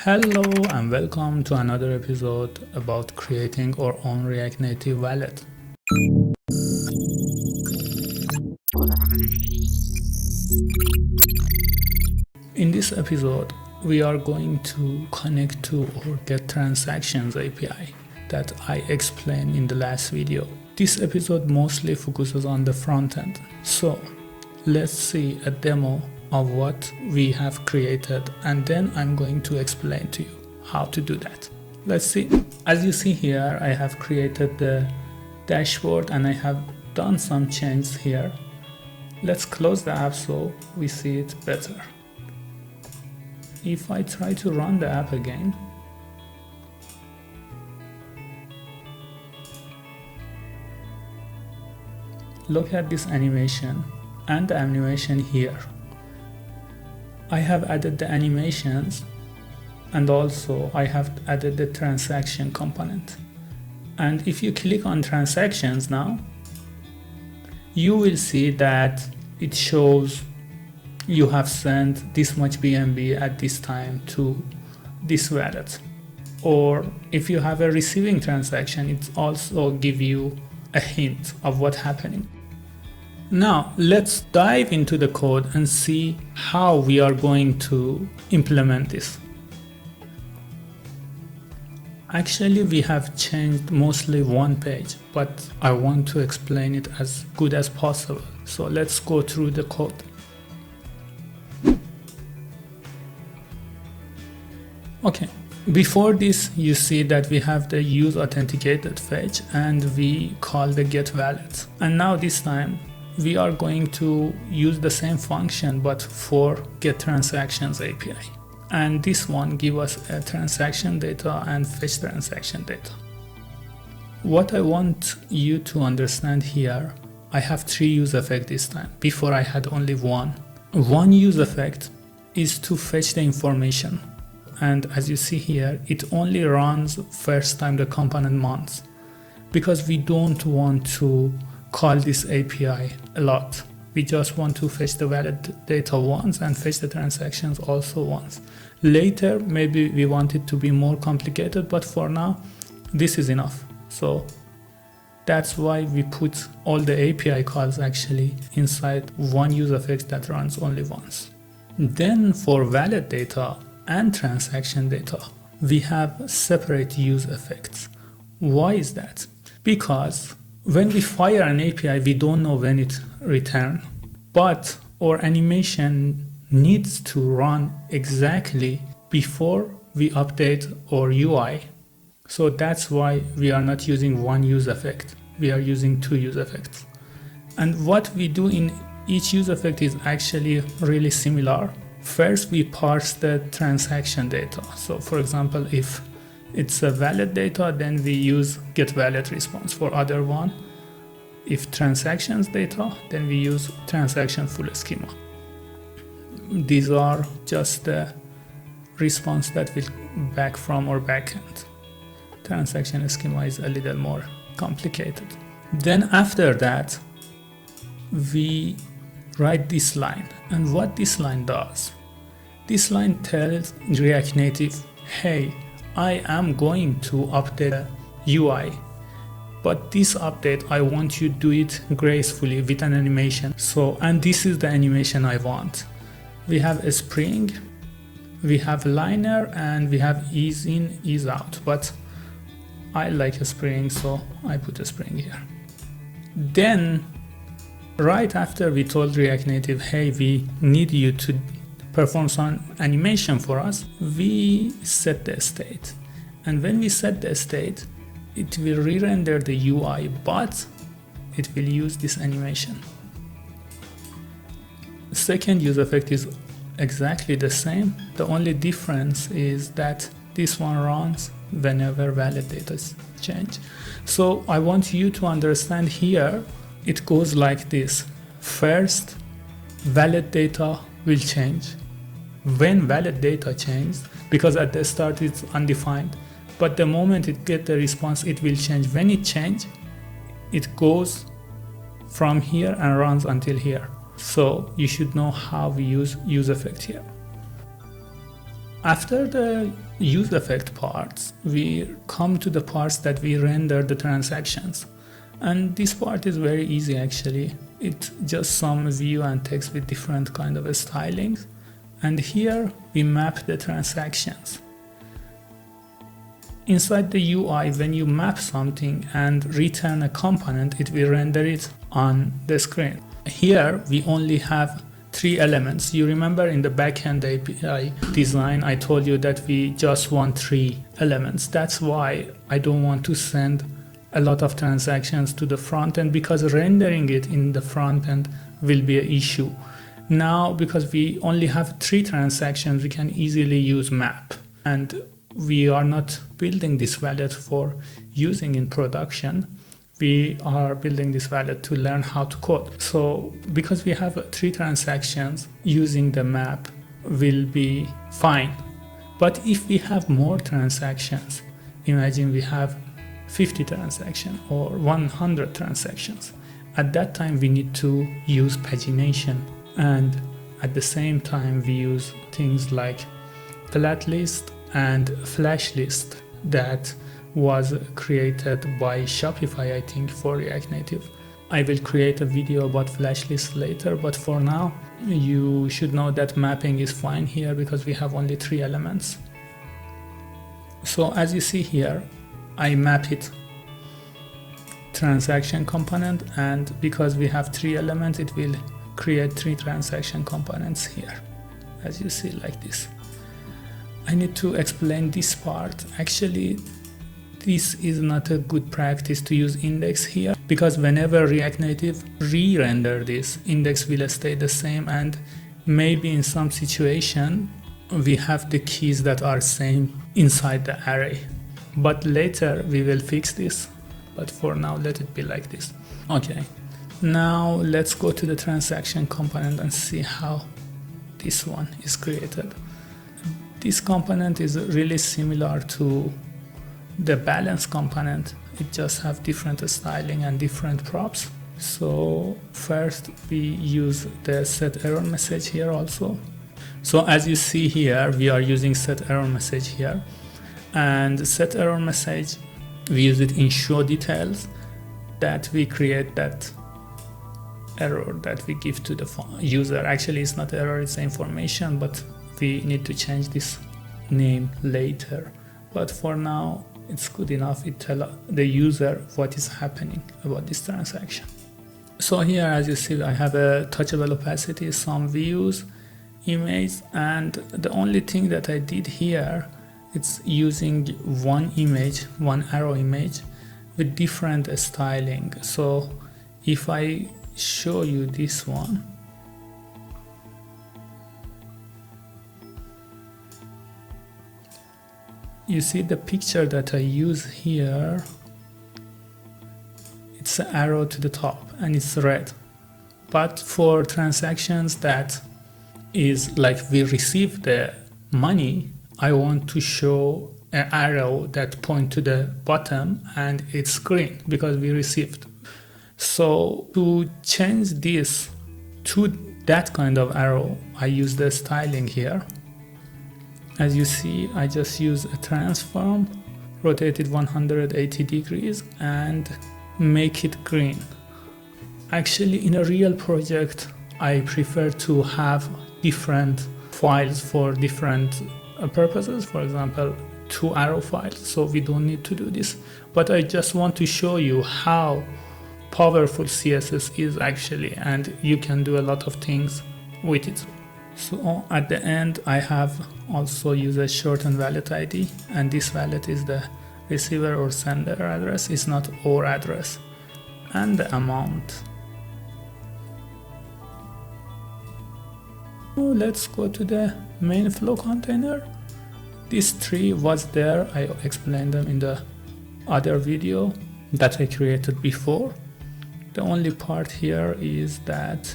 Hello and welcome to another episode about creating our own React Native wallet. In this episode, we are going to connect to our getTransactions API that I explained in the last video. This episode mostly focuses on the front end. So let's see a demo of what we have created, and then I'm going to explain to you how to do that. Let's see. As you see here, I have created the dashboard and I have done some changes here. Let's close the app so we see it better. If I try to run the app again, look at this animation and the animation here. I have added the animations and also I have added the transaction component. And if you click on transactions now, you will see that it shows you have sent this much BNB at this time to this wallet. Or if you have a receiving transaction, it also gives you a hint of what's happening. Now let's dive into the code and see how we are going to implement this. Actually, we have changed mostly one page, but I want to explain it as good as possible. So let's go through the code. Okay, before this, you see that we have the use authenticated fetch and we call the get wallet. And now this time, we are going to use the same function but for getTransactions API. And this one gives us a transaction data and fetch transaction data. What I want you to understand here, I have 3 use effects this time. Before I had only one. One use effect is to fetch the information. And as you see here, it only runs first time the component mounts, because we don't want to call this API a lot. We just want to fetch the wallet data once and fetch the transactions also once. Later, maybe we want it to be more complicated, but for now, this is enough. So that's why we put all the API calls actually inside one use effect that runs only once. Then for wallet data and transaction data, we have separate use effects. Why is that? Because when we fire an API, we don't know when it returns, but our animation needs to run exactly before we update our UI. So that's why we are not using one use effect. We are using 2 use effects. And what we do in each use effect is actually really similar. First, we parse the transaction data. So for example, if it's a wallet data, then we use get wallet response. For other one, if transactions data, then we use transaction full schema. These are just the response that will back from our backend. Transaction schema is a little more complicated. Then after that, we write this line. And what this line does, this line tells React Native, hey, I am going to update the UI, but this update, I want you to do it gracefully with an animation. So, and this is the animation I want. We have a spring, we have liner, and we have ease in, ease out, but I like a spring, so I put a spring here. Then, right after we told React Native, hey, we need you to perform some animation for us, we set the state. And when we set the state, it will re-render the UI, but it will use this animation. The second use effect is exactly the same. The only difference is that this one runs whenever wallet data is changed. So I want you to understand here, it goes like this. First, wallet data will change. When wallet data changes, because at the start it's undefined, but the moment it gets the response, it will change. When it changes, it goes from here and runs until here. So you should know how we use effect here. After the use effect parts, we come to the parts that we render the transactions. And this part is very easy actually. It's just some view and text with different kind of stylings. And here we map the transactions. Inside the UI, when you map something and return a component, it will render it on the screen. Here we only have 3 elements. You remember in the backend API design, I told you that we just want 3 elements. That's why I don't want to send a lot of transactions to the front end, because rendering it in the front end will be an issue. Now, because we only have 3 transactions, we can easily use map, and we are not building this wallet for using in production. We are building this wallet to learn how to code. So because we have 3 transactions, using the map will be fine. But if we have more transactions, imagine we have 50 transactions or 100 transactions, at that time we need to use pagination, and at the same time we use things like flat list and flash list that was created by Shopify, I think, for React Native. I will create a video about flash list later, but for now you should know that mapping is fine here because we have only 3 elements. So as you see here, I map it transaction component, and because we have 3 elements, it will create 3 transaction components here, as you see, like this. I need to explain this part. Actually, this is not a good practice to use index here, because whenever React Native re-render this, index will stay the same, and maybe in some situation we have the keys that are same inside the array. But later we will fix this, but for now let it be like this. Okay, now let's go to the transaction component and see how this one is created. This component is really similar to the balance component. It just have different styling and different props. So first we use the set error message here also. So as you see here, we are using set error message here, and set error message, we use it in show details, that we create that error that we give to the user. Actually, it's not error, it's information, but we need to change this name later. But for now, it's good enough. It tells the user what is happening about this transaction. So here, as you see, I have a touchable opacity, some views, image, and the only thing that I did here, it's using one image, one arrow image with different styling. So if I show you this one, you see the picture that I use here, it's an arrow to the top and it's red. But for transactions that is like we receive the money, I want to show an arrow that point to the bottom and it's green because we received. So to change this to that kind of arrow, I use the styling here. As you see, I just use a transform, rotate it 180 degrees and make it green. Actually, in a real project, I prefer to have different files for different purposes. For example, 2 arrow files, so we don't need to do this. But I just want to show you how powerful CSS is actually, and you can do a lot of things with it. So at the end, I have also used a shortened wallet ID, and this wallet is the receiver or sender address, it's not our address, and the amount. So let's go to the main flow container. These 3 was there, I explained them in the other video that I created before. The only part here is that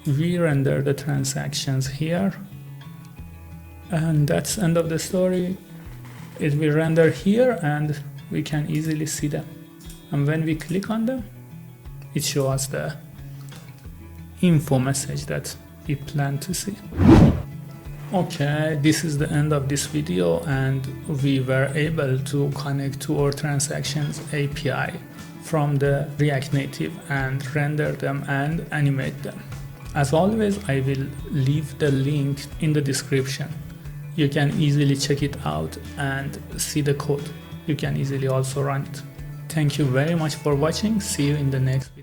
we render the transactions here, and that's end of the story. It will render here and we can easily see them, and when we click on them, it shows us the info message that we plan to see. Okay, this is the end of this video, and we were able to connect to our transactions API from the React Native and render them and animate them. As always, I will leave the link in the description. You can easily check it out and see the code. You can easily also run it. Thank you very much for watching. See you in the next